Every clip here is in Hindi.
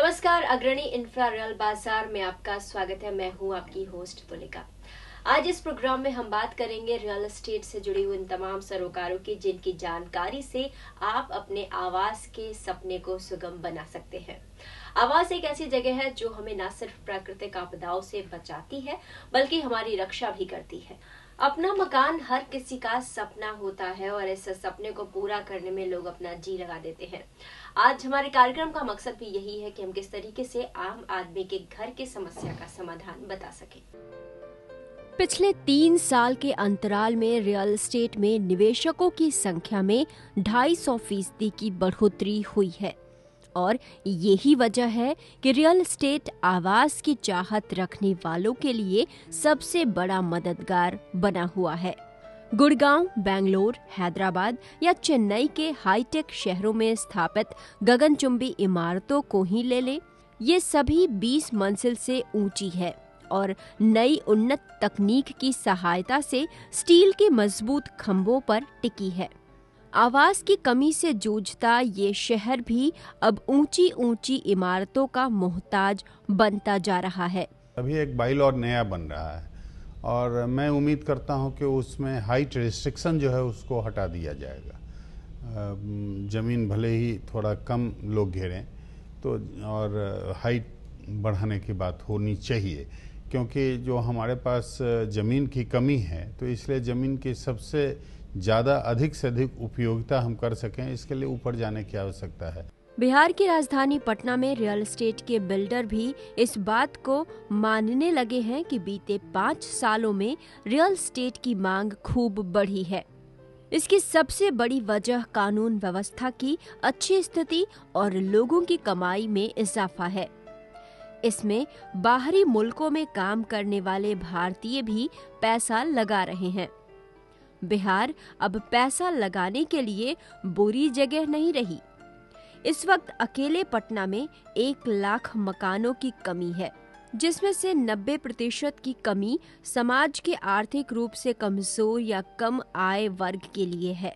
नमस्कार, अग्रणी इंफ्रा रियल बाजार में आपका स्वागत है। मैं हूं आपकी होस्ट तुलिका। आज इस प्रोग्राम में हम बात करेंगे रियल एस्टेट से जुड़ी हुई उन तमाम सरोकारों की जिनकी जानकारी से आप अपने आवास के सपने को सुगम बना सकते हैं। आवास एक ऐसी जगह है जो हमें न सिर्फ प्राकृतिक आपदाओं से बचाती है बल्कि हमारी रक्षा भी करती है। अपना मकान हर किसी का सपना होता है और इस सपने को पूरा करने में लोग अपना जी लगा देते हैं। आज हमारे कार्यक्रम का मकसद भी यही है कि हम किस तरीके से आम आदमी के घर की समस्या का समाधान बता सकें। पिछले 3 साल के अंतराल में रियल एस्टेट में निवेशकों की संख्या में 250% की बढ़ोतरी हुई है और यही वजह है कि रियल एस्टेट आवास की चाहत रखने वालों के लिए सबसे बड़ा मददगार बना हुआ है। गुड़गांव, बेंगलोर, हैदराबाद या चेन्नई के हाईटेक शहरों में स्थापित गगनचुंबी इमारतों को ही ले लें, ये सभी 20 मंजिल से ऊंची है और नई उन्नत तकनीक की सहायता से स्टील के मजबूत खंभों पर टिकी है। आवास की कमी से जूझता ये शहर भी अब ऊंची ऊंची इमारतों का मोहताज बनता जा रहा है। अभी एक बाइलॉ नया बन रहा है और मैं उम्मीद करता हूं कि उसमें हाइट रिस्ट्रिक्शन जो है उसको हटा दिया जाएगा। ज़मीन भले ही थोड़ा कम लोग घेरें तो और हाइट बढ़ाने की बात होनी चाहिए, क्योंकि जो हमारे पास ज़मीन की कमी है तो इसलिए ज़मीन की सबसे ज़्यादा अधिक से अधिक उपयोगिता हम कर सकें, इसके लिए ऊपर जाने की आवश्यकता है। बिहार की राजधानी पटना में रियल एस्टेट के बिल्डर भी इस बात को मानने लगे हैं कि बीते 5 सालों में रियल एस्टेट की मांग खूब बढ़ी है। इसकी सबसे बड़ी वजह कानून व्यवस्था की अच्छी स्थिति और लोगों की कमाई में इजाफा है। इसमें बाहरी मुल्कों में काम करने वाले भारतीय भी पैसा लगा रहे हैं। बिहार अब पैसा लगाने के लिए बुरी जगह नहीं रही। इस वक्त अकेले पटना में 1 लाख मकानों की कमी है, जिसमें से 90% की कमी समाज के आर्थिक रूप से कमजोर या कम आय वर्ग के लिए है।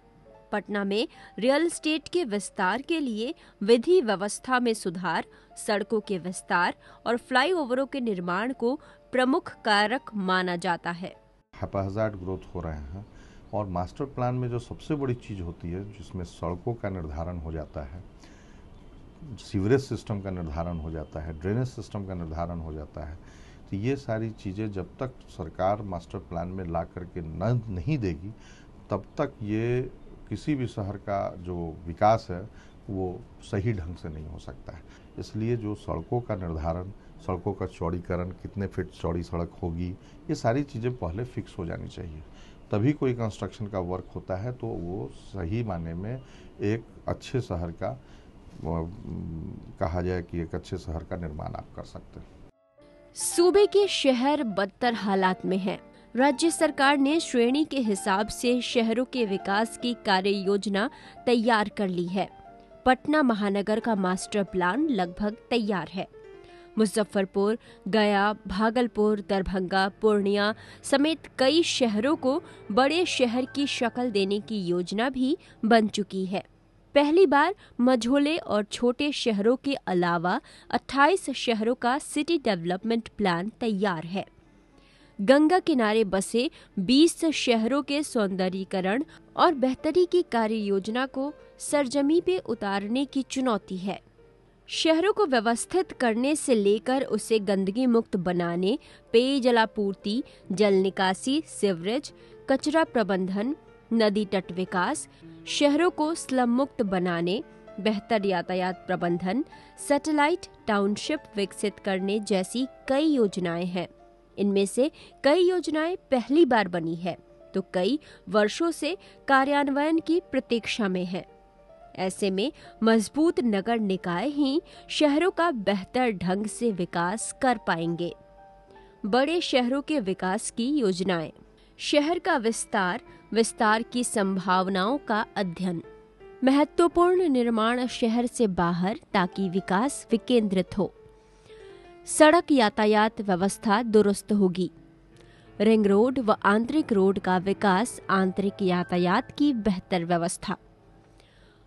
पटना में रियल एस्टेट के विस्तार के लिए विधि व्यवस्था में सुधार, सड़कों के विस्तार और फ्लाईओवरों के निर्माण को प्रमुख कारक माना जाता है। हैप्पीजार्ड ग्रोथ हो रहे हैं और मास्टर प्लान में जो सबसे बड़ी चीज़ होती है जिसमें सड़कों का निर्धारण हो जाता है, सीवरेज सिस्टम का निर्धारण हो जाता है, ड्रेनेज सिस्टम का निर्धारण हो जाता है, तो ये सारी चीज़ें जब तक सरकार मास्टर प्लान में ला करके नहीं देगी तब तक ये किसी भी शहर का जो विकास है वो सही ढंग से नहीं हो सकता है। इसलिए जो सड़कों का निर्धारण, सड़कों का चौड़ीकरण, कितने फीट चौड़ी सड़क होगी, ये सारी चीज़ें पहले फिक्स हो जानी चाहिए। तभी कोई कंस्ट्रक्शन का वर्क होता है तो वो सही माने में एक अच्छे शहर का कहा जाए कि एक अच्छे शहर का निर्माण आप कर सकते हैं। सूबे के शहर बदतर हालात में हैं। राज्य सरकार ने श्रेणी के हिसाब से शहरों के विकास की कार्य योजना तैयार कर ली है। पटना महानगर का मास्टर प्लान लगभग तैयार है। मुजफ्फरपुर, गया, भागलपुर, दरभंगा, पूर्णिया समेत कई शहरों को बड़े शहर की शक्ल देने की योजना भी बन चुकी है। पहली बार मझोले और छोटे शहरों के अलावा 28 शहरों का सिटी डेवलपमेंट प्लान तैयार है। गंगा किनारे बसे 20 शहरों के सौंदर्यीकरण और बेहतरी की कार्य योजना को सरजमी पे उतारने की चुनौती है। शहरों को व्यवस्थित करने से लेकर उसे गंदगी मुक्त बनाने, पेयजलापूर्ति, जल निकासी, सीवरेज, कचरा प्रबंधन, नदी तट विकास, शहरों को स्लम मुक्त बनाने, बेहतर यातायात प्रबंधन, सैटेलाइट टाउनशिप विकसित करने जैसी कई योजनाएं हैं। इनमें से कई योजनाएं पहली बार बनी है तो कई वर्षों से कार्यान्वयन की प्रतीक्षा में है। ऐसे में मजबूत नगर निकाय ही शहरों का बेहतर ढंग से विकास कर पाएंगे। बड़े शहरों के विकास की योजनाएं, शहर का विस्तार की संभावनाओं का अध्ययन, महत्वपूर्ण निर्माण शहर से बाहर ताकि विकास विकेंद्रित हो, सड़क यातायात व्यवस्था दुरुस्त होगी, रिंग रोड व आंतरिक रोड का विकास, आंतरिक यातायात की बेहतर व्यवस्था,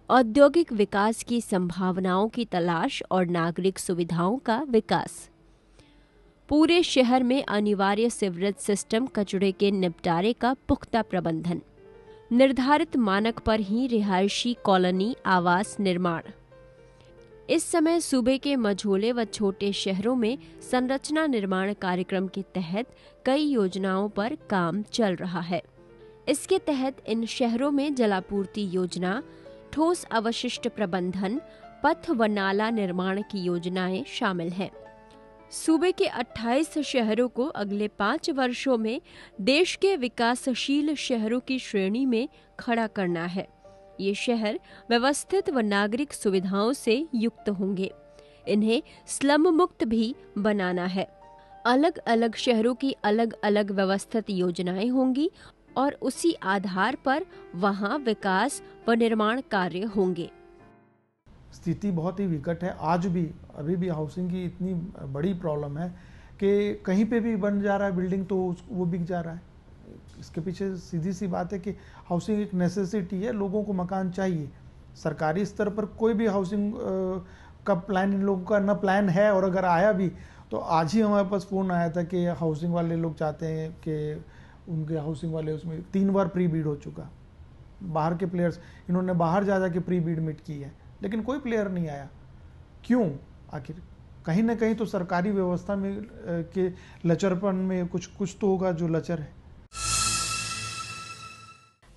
औद्योगिक विकास की संभावनाओं की तलाश और नागरिक सुविधाओं का विकास। पूरे शहर में अनिवार्य सीवरेज सिस्टम कचरे के निपटारे का पुख्ता प्रबंधन। निर्धारित मानक पर ही रिहायशी कॉलोनी आवास निर्माण। इस समय सूबे के मझोले व छोटे शहरों में संरचना निर्माण कार्यक्रम के तहत कई योजनाओं पर काम चल रहा है। इसके तहत इन शहरों में जलापूर्ति योजना, ठोस अवशिष्ट प्रबंधन, पथ व नाला निर्माण की योजनाएं शामिल हैं। सूबे के 28 शहरों को अगले 5 वर्षों में देश के विकासशील शहरों की श्रेणी में खड़ा करना है। ये शहर व्यवस्थित व नागरिक सुविधाओं से युक्त होंगे। इन्हें स्लम मुक्त भी बनाना है। अलग अलग शहरों की अलग अलग व्यवस्थित योजनाएं होंगी और उसी आधार पर वहां विकास व निर्माण कार्य होंगे। स्थिति बहुत ही विकट है। आज भी अभी भी हाउसिंग की इतनी बड़ी प्रॉब्लम है कि कहीं पे भी बन जा रहा है बिल्डिंग तो वो बिक जा रहा है। इसके पीछे सीधी सी बात है कि हाउसिंग एक नेसेसिटी है, लोगों को मकान चाहिए। सरकारी स्तर पर कोई भी हाउसिंग का प्लान इन लोगों का न प्लान है, और अगर आया भी तो आज ही हमारे पास फ़ोन आया था कि हाउसिंग वाले लोग चाहते हैं कि उनके हाउसिंग वाले उसमें 3 बार प्री बीड हो चुका। बाहर के प्लेयर्स इन्होंने बाहर जा के प्री बीड मीट की है, लेकिन कोई प्लेयर नहीं आया। क्यों? आखिर कहीं ना कहीं तो सरकारी व्यवस्था में के लचरपन में कुछ तो होगा जो लचर है।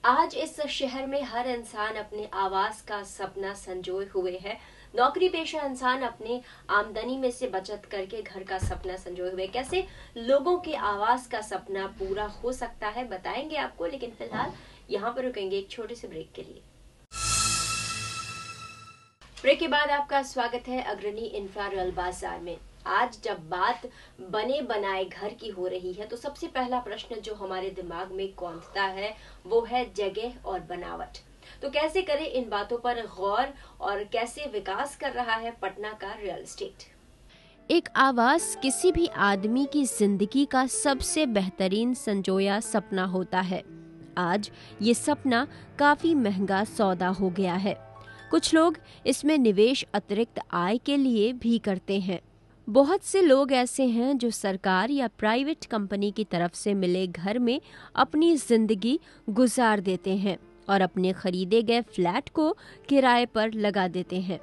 आज इस शहर में हर इंसान अपने आवास का सपना संजोए हुए है। नौकरी पेशा इंसान अपने आमदनी में से बचत करके घर का सपना संजोए हुए। कैसे लोगों के आवास का सपना पूरा हो सकता है बताएंगे आपको, लेकिन फिलहाल यहाँ पर रुकेंगे एक छोटे से ब्रेक के लिए। ब्रेक के बाद आपका स्वागत है अग्रणी इंफ्रा रॉयल बाजार में। आज जब बात बने बनाए घर की हो रही है तो सबसे पहला प्रश्न जो हमारे दिमाग में कौंधता है वो है जगह और बनावट। तो कैसे करें इन बातों पर गौर और कैसे विकास कर रहा है पटना का रियल एस्टेट। एक आवास किसी भी आदमी की जिंदगी का सबसे बेहतरीन संजोया सपना होता है। आज ये सपना काफी महंगा सौदा हो गया है। कुछ लोग इसमें निवेश अतिरिक्त आय के लिए भी करते हैं। बहुत से लोग ऐसे हैं जो सरकार या प्राइवेट कंपनी की तरफ से मिले घर में अपनी जिंदगी गुजार देते हैं और अपने खरीदे गए फ्लैट को किराए पर लगा देते हैं।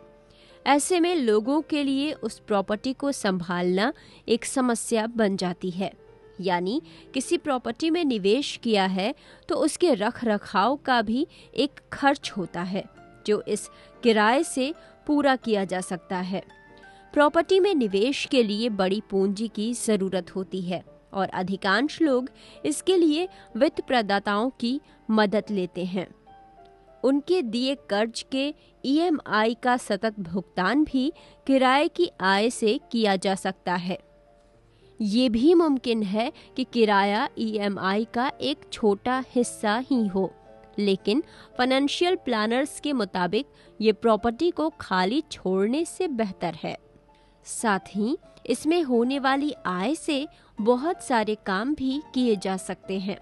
ऐसे में लोगों के लिए उस प्रॉपर्टी को संभालना एक समस्या बन जाती है। यानी किसी प्रॉपर्टी में निवेश किया है तो उसके रख रखाव का भी एक खर्च होता है जो इस किराए से पूरा किया जा सकता है। प्रॉपर्टी में निवेश के लिए बड़ी पूंजी की जरूरत होती है और अधिकांश लोग इसके लिए वित्त प्रदाताओं की मदद लेते हैं। उनके दिए कर्ज के EMI का सतत भुगतान भी किराए की आय से किया जा सकता है। ये भी मुमकिन है कि किराया EMI का एक छोटा हिस्सा ही हो, लेकिन फाइनेंशियल प्लानर्स के मुताबिक ये प्रॉपर्टी को खाली छोड़ने से बेहतर है। साथ ही इसमें होने वाली आय से बहुत सारे काम भी किए जा सकते हैं।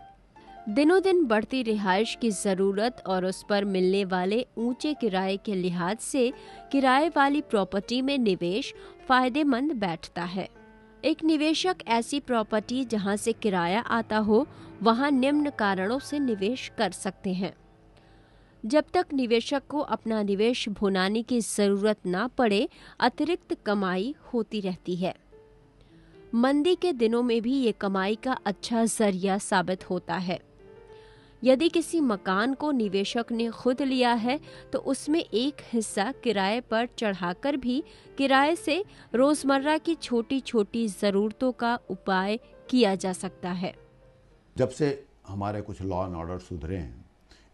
दिनों दिन बढ़ती रिहाइश की ज़रूरत और उस पर मिलने वाले ऊंचे किराए के लिहाज से किराए वाली प्रॉपर्टी में निवेश फायदेमंद बैठता है। एक निवेशक ऐसी प्रॉपर्टी जहां से किराया आता हो वहां निम्न कारणों से निवेश कर सकते हैं। जब तक निवेशक को अपना निवेश भुनाने की जरूरत ना पड़े, अतिरिक्त कमाई होती रहती है। मंदी के दिनों में भी ये कमाई का अच्छा जरिया साबित होता है। यदि किसी मकान को निवेशक ने खुद लिया है तो उसमें एक हिस्सा किराए पर चढ़ाकर भी किराए से रोजमर्रा की छोटी छोटी जरूरतों का उपाय किया जा सकता है। जब से हमारे कुछ लॉ एंड ऑर्डर सुधरे हैं,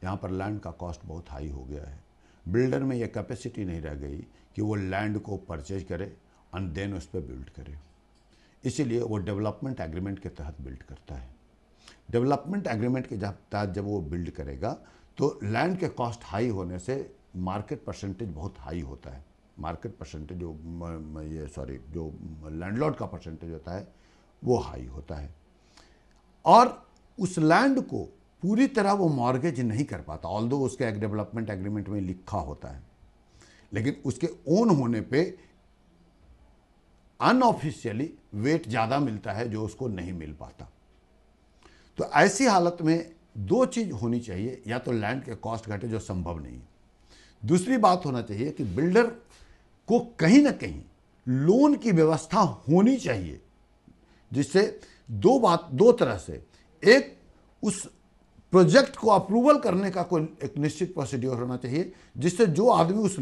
यहाँ पर लैंड का कॉस्ट बहुत हाई हो गया है। बिल्डर में ये कैपेसिटी नहीं रह गई कि वो लैंड को परचेज करे एंड देन उस पर बिल्ड करे। इसीलिए वो डेवलपमेंट एग्रीमेंट के तहत बिल्ड करता है। डेवलपमेंट एग्रीमेंट के तहत जब वो बिल्ड करेगा तो लैंड के कॉस्ट हाई होने से मार्केट परसेंटेज बहुत हाई होता है। मार्केट परसेंटेज जो लैंडलॉर्ड का परसेंटेज होता है वो हाई होता है। और उस लैंड को पूरी तरह वो मॉर्गेज नहीं कर पाता, ऑल्दो उसके एक डेवलपमेंट एग्रीमेंट में लिखा होता है, लेकिन उसके ओन होने पे अनऑफिशियली वेट ज़्यादा मिलता है जो उसको नहीं मिल पाता। तो ऐसी हालत में दो चीज़ होनी चाहिए, या तो लैंड के कॉस्ट घटे जो संभव नहीं है, दूसरी बात होना चाहिए कि बिल्डर को कहीं ना कहीं लोन की व्यवस्था होनी चाहिए, जिससे दो तरह से, एक उस प्रोजेक्ट को अप्रूवल करने का कोई एक निश्चित प्रोसीड्योर होना चाहिए जिससे जो आदमी उस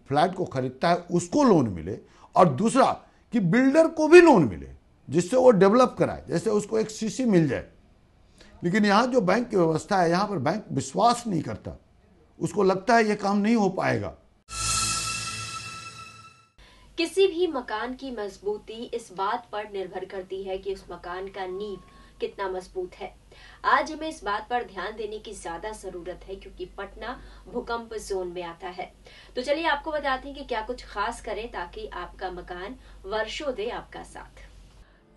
फ्लैट को खरीदता है उसको लोन मिले, और दूसरा कि बिल्डर को भी लोन मिले जिससे वो डेवलप कराए, जैसे उसको एक सीसी मिल जाए। लेकिन यहाँ जो बैंक की व्यवस्था है, यहाँ पर बैंक विश्वास नहीं करता, उसको लगता है ये काम नहीं हो पाएगा। किसी भी मकान की मजबूती इस बात पर निर्भर करती है कि उस मकान का नींव कितना मजबूत है। आज हमें इस बात पर ध्यान देने की ज्यादा जरूरत है क्योंकि पटना भूकंप जोन में आता है। तो चलिए आपको बताते हैं कि क्या कुछ खास करें ताकि आपका मकान वर्षों दे आपका साथ।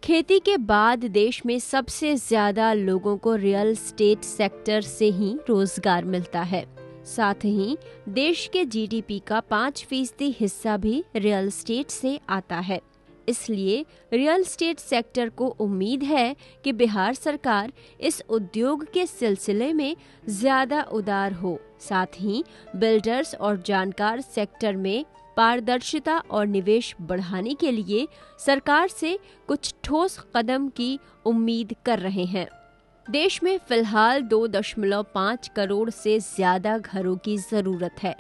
खेती के बाद देश में सबसे ज्यादा लोगों को रियल एस्टेट सेक्टर से ही रोजगार मिलता है। साथ ही देश के जीडीपी का 5% हिस्सा भी रियल एस्टेट से आता है। इसलिए रियल एस्टेट सेक्टर को उम्मीद है कि बिहार सरकार इस उद्योग के सिलसिले में ज्यादा उदार हो। साथ ही बिल्डर्स और जानकार सेक्टर में पारदर्शिता और निवेश बढ़ाने के लिए सरकार से कुछ ठोस कदम की उम्मीद कर रहे हैं। देश में फिलहाल 2.5 करोड़ से ज्यादा घरों की जरूरत है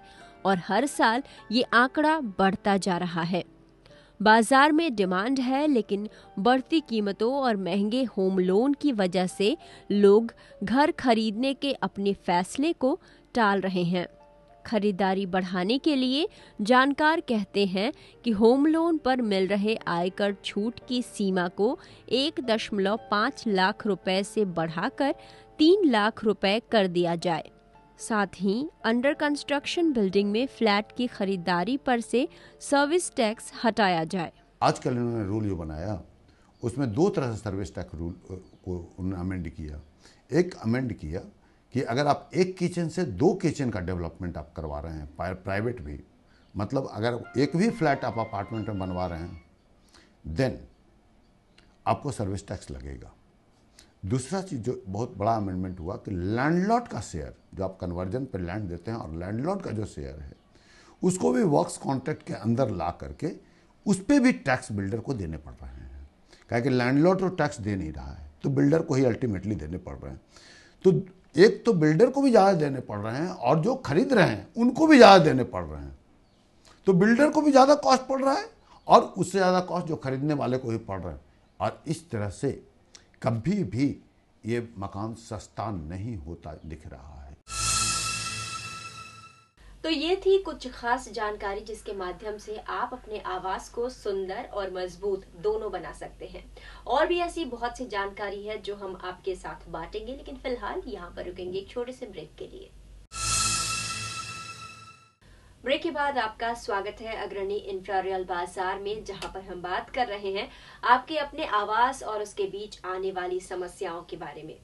और हर साल ये आंकड़ा बढ़ता जा रहा है। बाजार में डिमांड है, लेकिन बढ़ती कीमतों और महंगे होम लोन की वजह से लोग घर खरीदने के अपने फैसले को टाल रहे हैं। खरीदारी बढ़ाने के लिए जानकार कहते हैं कि होम लोन पर मिल रहे आयकर छूट की सीमा को 1.5 लाख रुपए से बढ़ाकर 3 लाख रुपए कर दिया जाए। साथ ही अंडर कंस्ट्रक्शन बिल्डिंग में फ्लैट की खरीदारी पर से सर्विस टैक्स हटाया जाए। आजकल इन्होंने रूल जो बनाया उसमें दो तरह से सर्विस टैक्स रूल को उन्होंने अमेंड किया। एक अमेंड किया कि अगर आप एक किचन से 2 किचन का डेवलपमेंट आप करवा रहे हैं, प्राइवेट भी, मतलब अगर एक भी फ्लैट आप अपार्टमेंट में बनवा रहे हैं, देन आपको सर्विस टैक्स लगेगा। दूसरा चीज़ जो बहुत बड़ा अमेंडमेंट हुआ कि लैंडलॉर्ड का शेयर, जो आप कन्वर्जन पर लैंड देते हैं और लैंडलॉर्ड का जो शेयर है उसको भी वर्क्स कॉन्ट्रैक्ट के अंदर ला करके उस पर भी टैक्स बिल्डर को देने पड़ रहे हैं। क्या कि लैंडलॉर्ड तो टैक्स दे नहीं रहा है तो बिल्डर को ही अल्टीमेटली देने पड़ रहे हैं। तो एक तो बिल्डर को भी ज़्यादा देने पड़ रहे हैं और जो खरीद रहे हैं उनको भी ज़्यादा देने पड़ रहे हैं। तो बिल्डर को भी ज़्यादा कॉस्ट पड़ रहा है और उससे ज़्यादा कॉस्ट जो खरीदने वाले को ही पड़ रहा है, और इस तरह से कभी भी ये मकान सस्ता नहीं होता दिख रहा है। तो ये थी कुछ खास जानकारी जिसके माध्यम से आप अपने आवास को सुंदर और मजबूत दोनों बना सकते हैं। और भी ऐसी बहुत सी जानकारी है जो हम आपके साथ बांटेंगे, लेकिन फिलहाल यहाँ पर रुकेंगे एक छोटे से ब्रेक के लिए। ब्रेक के बाद आपका स्वागत है अग्रणी इंफ्रारियल बाजार में, जहां पर हम बात कर रहे हैं आपके अपने आवास और उसके बीच आने वाली समस्याओं के बारे में।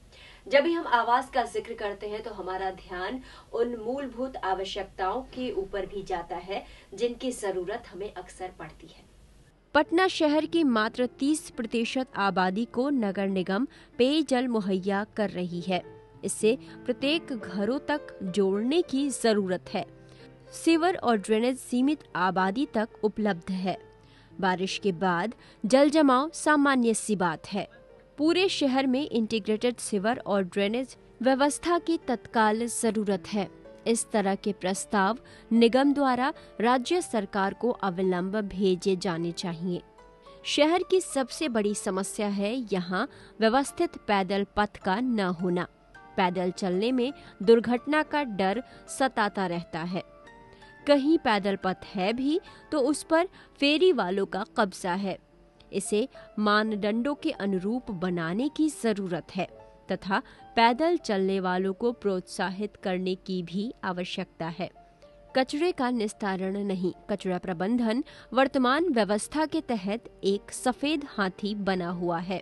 जब भी हम आवास का जिक्र करते हैं तो हमारा ध्यान उन मूलभूत आवश्यकताओं के ऊपर भी जाता है जिनकी जरूरत हमें अक्सर पड़ती है। पटना शहर की मात्र 30% आबादी को नगर निगम पेयजल मुहैया कर रही है। इससे प्रत्येक घरों तक जोड़ने की जरूरत है। सीवर और ड्रेनेज सीमित आबादी तक उपलब्ध है। बारिश के बाद जल जमाव सामान्य सी बात है। पूरे शहर में इंटीग्रेटेड सीवर और ड्रेनेज व्यवस्था की तत्काल जरूरत है। इस तरह के प्रस्ताव निगम द्वारा राज्य सरकार को अविलंब भेजे जाने चाहिए। शहर की सबसे बड़ी समस्या है यहाँ व्यवस्थित पैदल पथ का न होना। पैदल चलने में दुर्घटना का डर सताता रहता है। कहीं पैदल पथ है भी तो उस पर फेरी वालों का कब्जा है। इसे मानदंडों के अनुरूप बनाने की जरूरत है तथा पैदल चलने वालों को प्रोत्साहित करने की भी आवश्यकता है। कचरे का निस्तारण नहीं, कचरा प्रबंधन वर्तमान व्यवस्था के तहत एक सफेद हाथी बना हुआ है।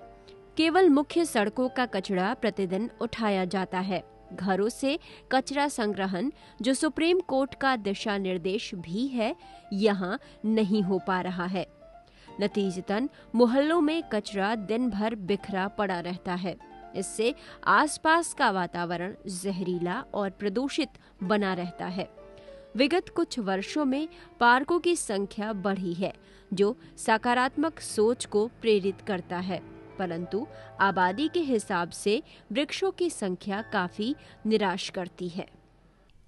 केवल मुख्य सड़कों का कचरा प्रतिदिन उठाया जाता है। घरों से कचरा संग्रहण, जो सुप्रीम कोर्ट का दिशा निर्देश भी है, यहाँ नहीं हो पा रहा है। नतीजतन मोहल्लों में कचरा दिन भर बिखरा पड़ा रहता है। इससे आसपास का वातावरण जहरीला और प्रदूषित बना रहता है। विगत कुछ वर्षों में पार्कों की संख्या बढ़ी है, जो सकारात्मक सोच को प्रेरित करता है, परंतु आबादी के हिसाब से वृक्षों की संख्या काफी निराश करती है।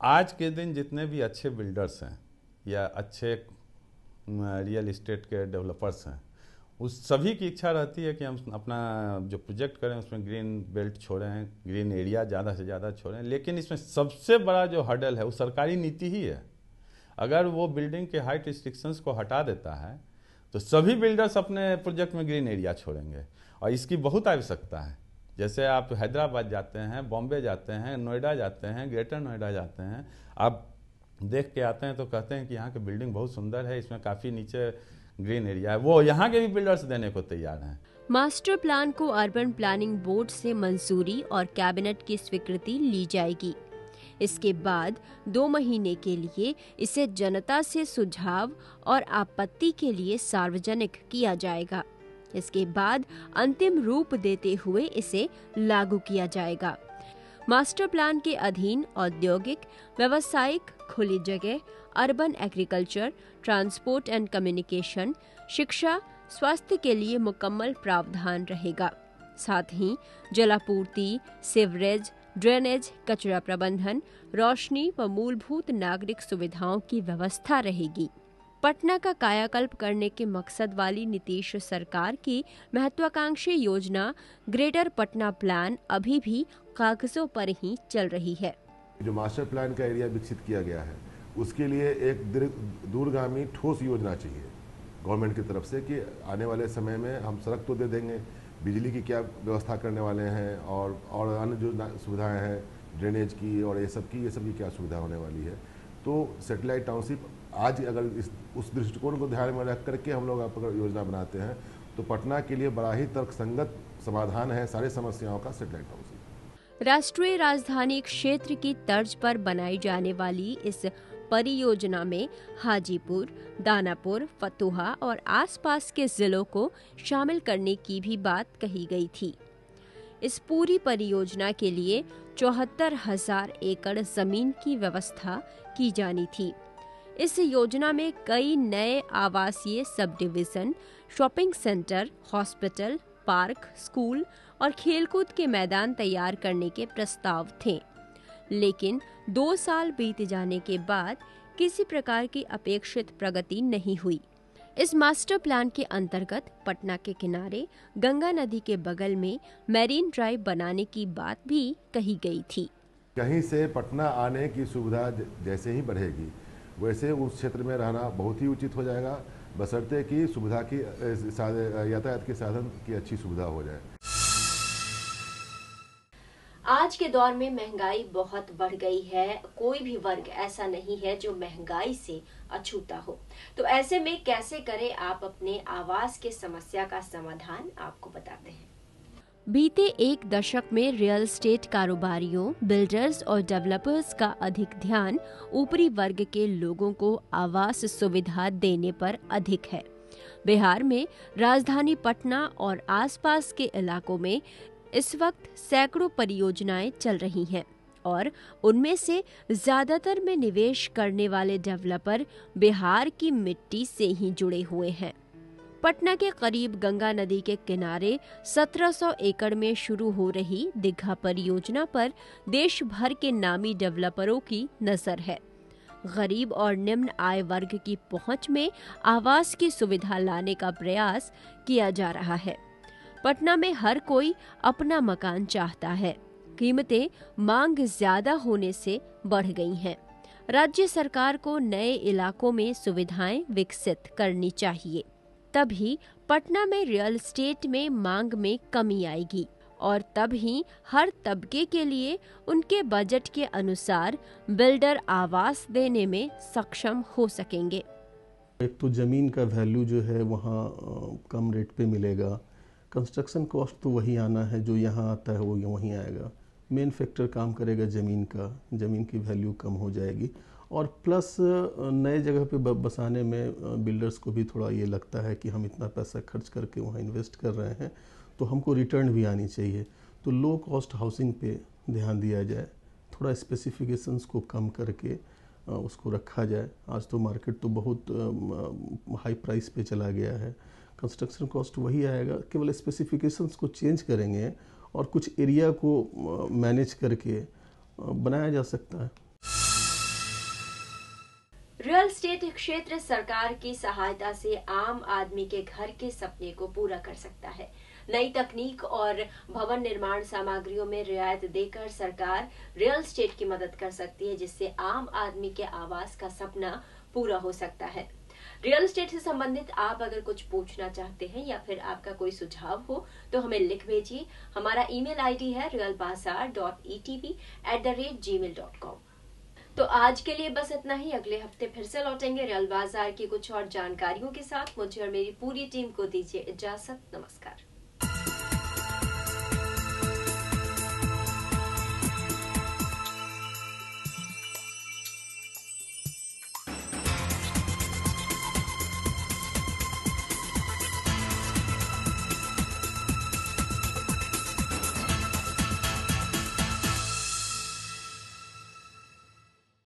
आज के दिन जितने भी अच्छे बिल्डर्स हैं या अच्छे रियल इस्टेट के डेवलपर्स हैं, उस सभी की इच्छा रहती है कि हम अपना जो प्रोजेक्ट करें उसमें ग्रीन बेल्ट छोड़ें, ग्रीन एरिया ज़्यादा से ज़्यादा छोड़ें। लेकिन इसमें सबसे बड़ा जो हर्डल है वो सरकारी नीति ही है। अगर वो बिल्डिंग के हाइट रिस्ट्रिक्शंस को हटा देता है तो सभी बिल्डर्स अपने प्रोजेक्ट में ग्रीन एरिया छोड़ेंगे, और इसकी बहुत आवश्यकता है। जैसे आप हैदराबाद जाते हैं, बॉम्बे जाते हैं, नोएडा जाते हैं, ग्रेटर नोएडा जाते हैं, आप देख के आते हैं तो कहते हैं कि यहाँ की बिल्डिंग बहुत सुंदर है, इसमें काफ़ी नीचे ग्रीन एरिया है। वो यहाँ के भी बिल्डर्स देने को तैयार हैं। मास्टर प्लान को अर्बन प्लानिंग बोर्ड से मंजूरी और कैबिनेट की स्वीकृति ली जाएगी। इसके बाद 2 महीने के लिए इसे जनता से सुझाव और आपत्ति के लिए सार्वजनिक किया जाएगा। इसके बाद अंतिम रूप देते हुए इसे लागू किया जाएगा। मास्टर प्लान के अधीन औद्योगिक, व्यावसायिक, खुली जगह, urban agriculture, transport and communication, शिक्षा, स्वास्थ्य के लिए मुकम्मल प्रावधान रहेगा। साथ ही जलापूर्ति, सीवरेज, ड्रेनेज, कचरा प्रबंधन, रोशनी व मूलभूत नागरिक सुविधाओं की व्यवस्था रहेगी। पटना का कायाकल्प करने के मकसद वाली नीतीश सरकार की महत्वाकांक्षी योजना ग्रेटर पटना प्लान अभी भी कागजों पर ही चल रही है। जो मास्टर प्लान का एरिया विकसित किया गया है, उसके लिए एक दूरगामी ठोस योजना चाहिए गवर्नमेंट की तरफ से कि आने वाले समय में हम सड़क तो दे देंगे, बिजली की क्या व्यवस्था करने वाले हैं, और अन्य जो सुविधाएं हैं ड्रेनेज की और ये सब की क्या सुविधा होने वाली है। तो सैटेलाइट टाउनशिप आज अगर उस दृष्टिकोण को ध्यान में रख करके हम लोग अगर योजना बनाते हैं तो पटना के लिए बड़ा ही तर्कसंगत समाधान है सारी समस्याओं का सैटेलाइट टाउनशिप। राष्ट्रीय राजधानी क्षेत्र की तर्ज पर बनाई जाने वाली इस परियोजना में हाजीपुर, दानापुर, फतुहा और आसपास के जिलों को शामिल करने की भी बात कही गई थी। इस पूरी परियोजना के लिए 74,000 एकड़ जमीन की व्यवस्था की जानी थी। इस योजना में कई नए आवासीय sub division, shopping centre, hospital, park, school और खेलकूद के मैदान तैयार करने के प्रस्ताव थे। लेकिन 2 साल बीत जाने के बाद किसी प्रकार की अपेक्षित प्रगति नहीं हुई। इस मास्टर प्लान के अंतर्गत पटना के किनारे गंगा नदी के बगल में मैरीन ड्राइव बनाने की बात भी कही गई थी। कहीं से पटना आने की सुविधा जैसे ही बढ़ेगी वैसे उस क्षेत्र में रहना बहुत ही उचित हो जाएगा, बशर्ते कि सुविधा की यातायात के साधन की अच्छी सुविधा हो जाए। आज के दौर में महंगाई बहुत बढ़ गई है। कोई भी वर्ग ऐसा नहीं है जो महंगाई से अछूता हो। तो ऐसे में कैसे करें आप अपने आवास की समस्या का समाधान, आपको बताते हैं। बीते 1 दशक में रियल एस्टेट कारोबारियों, बिल्डर्स और डेवलपर्स का अधिक ध्यान ऊपरी वर्ग के लोगों को आवास सुविधा देने पर अधिक है। बिहार में राजधानी पटना और आसपास के इलाकों में इस वक्त सैकड़ों परियोजनाएं चल रही हैं और उनमें से ज्यादातर में निवेश करने वाले डेवलपर बिहार की मिट्टी से ही जुड़े हुए हैं। पटना के करीब गंगा नदी के किनारे 1700 एकड़ में शुरू हो रही दीघा परियोजना पर देश भर के नामी डेवलपरों की नजर है। गरीब और निम्न आय वर्ग की पहुंच में आवास की सुविधा लाने का प्रयास किया जा रहा है। पटना में हर कोई अपना मकान चाहता है। कीमतें मांग ज्यादा होने से बढ़ गई हैं। राज्य सरकार को नए इलाकों में सुविधाएं विकसित करनी चाहिए, तभी पटना में रियल एस्टेट में मांग में कमी आएगी और तभी हर तबके के लिए उनके बजट के अनुसार बिल्डर आवास देने में सक्षम हो सकेंगे। एक तो ज़मीन का वैल्यू जो है वहाँ कम रेट पे मिलेगा, कंस्ट्रक्शन कॉस्ट तो वही आना है, जो यहाँ आता है वो वहीं आएगा। मेन फैक्टर काम करेगा ज़मीन का, ज़मीन की वैल्यू कम हो जाएगी। और प्लस नए जगह पे बसाने में बिल्डर्स को भी थोड़ा ये लगता है कि हम इतना पैसा खर्च करके वहाँ इन्वेस्ट कर रहे हैं तो हमको रिटर्न भी आनी चाहिए। तो लो कॉस्ट हाउसिंग पे ध्यान दिया जाए, थोड़ा स्पेसिफिकेशंस को कम करके उसको रखा जाए। आज तो मार्केट तो बहुत हाई प्राइस पे चला गया है, कंस्ट्रक्शन कॉस्ट वही आएगा, केवल स्पेसिफिकेशंस को चेंज करेंगे और कुछ एरिया को मैनेज करके बनाया जा सकता है। रियल एस्टेट क्षेत्र सरकार की सहायता से आम आदमी के घर के सपने को पूरा कर सकता है। नई तकनीक और भवन निर्माण सामग्रियों में रियायत देकर सरकार रियल एस्टेट की मदद कर सकती है, जिससे आम आदमी के आवास का सपना पूरा हो सकता है। रियल एस्टेट से संबंधित आप अगर कुछ पूछना चाहते हैं या फिर आपका कोई सुझाव हो तो हमें लिख भेजिए। हमारा ईमेल आईडी है realbazaar.etv@gmail.com। तो आज के लिए बस इतना ही। अगले हफ्ते फिर से लौटेंगे रियल बाजार की कुछ और जानकारियों के साथ। मुझे और मेरी पूरी टीम को दीजिए इजाजत। नमस्कार।